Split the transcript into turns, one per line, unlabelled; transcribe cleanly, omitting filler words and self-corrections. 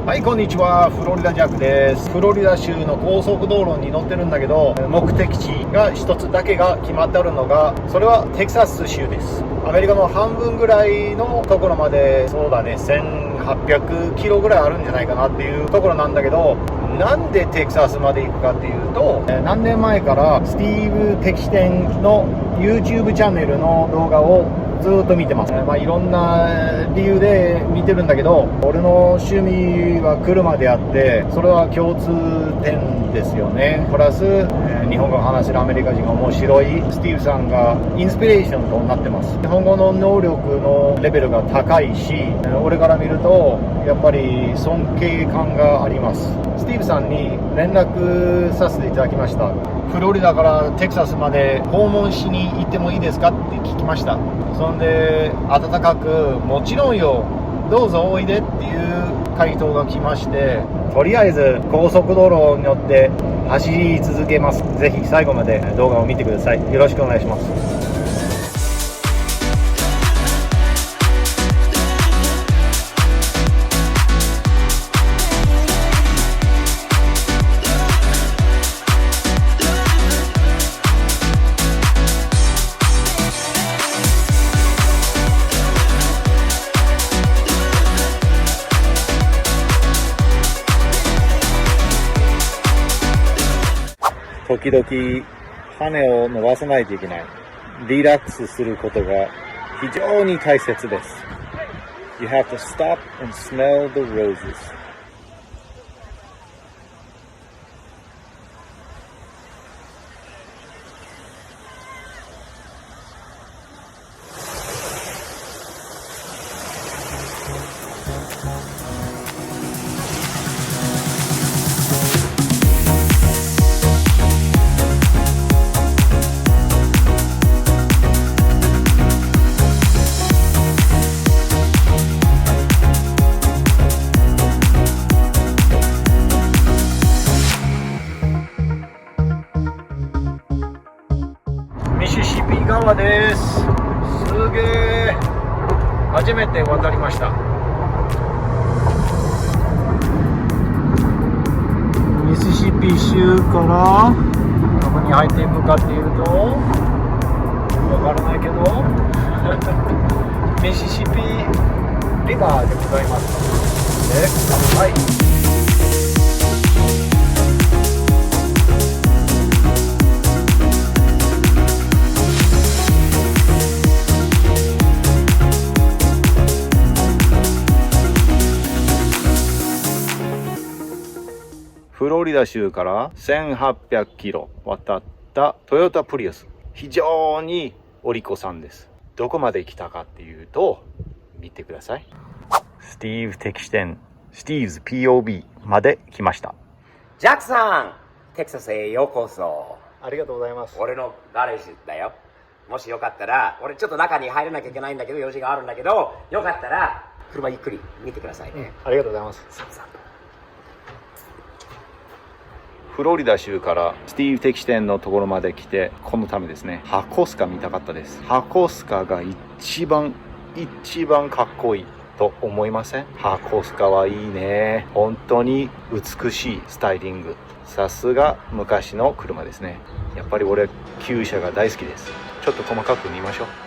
はい、こんにちは。フロリダジャックです。フロリダ州の高速道路に乗ってるんだけど、目的地が一つだけが決まってあるのが、それはテキサス州です。アメリカの半分ぐらいのところまで、そうだね、1800キロぐらいあるんじゃないかなっていうところなんだけど、なんでテキサスまで行くかっていうと、何年前からスティーブ・テキシテンの YouTube チャンネルの動画をずっと見てます。いろんな理由で見てるんだけど、俺の趣味は車であって、それは共通点ですよね。プラス、日本語を話せるアメリカ人が面白いスティーブさんがインスピレーションとなってます。日本語の能力のレベルが高いし、俺から見るとやっぱり尊敬感があります。スティーブさんに連絡させていただきました。フロリダからテキサスまで訪問しに行ってもいいですかって聞きました。そんで温かく、もちろんよ、どうぞおいでっていう回答が来まして、とりあえず高速道路に乗って走り続けます。ぜひ最後まで動画を見てください。よろしくお願いします。時々羽を伸ばさないといけない。リラックスすることが非常に大切です。You have to stop and smell the roses. ミシシピ川です。すげえ。初めて渡りました。ミシシピ州からどこに入っていくかっていうとわからないけどミシシピリバーでございます。はい。フロリダ州から1800キロ渡ったトヨタプリウス。非常にお利口さんです。どこまで来たかっていうと、見てください。スティーブ・テキシテン、スティーブズ POB まで来ました。
ジャックさん、テキサスへようこそ。
ありがとうございます。
俺のガレージだよ。もしよかったら、俺ちょっと中に入らなきゃいけないんだけど、用事があるんだけど、よかったら車ゆっくり見てくださいね。
ありがとうございます。
サンサン
フロリダ州からスティーブ・テキシテンのところまで来て、このためですね。箱スカ見たかったです。箱スカが一番かっこいいと思いません？箱スカはいいね。本当に美しいスタイリング。さすが昔の車ですね。やっぱり俺旧車が大好きです。ちょっと細かく見ましょう。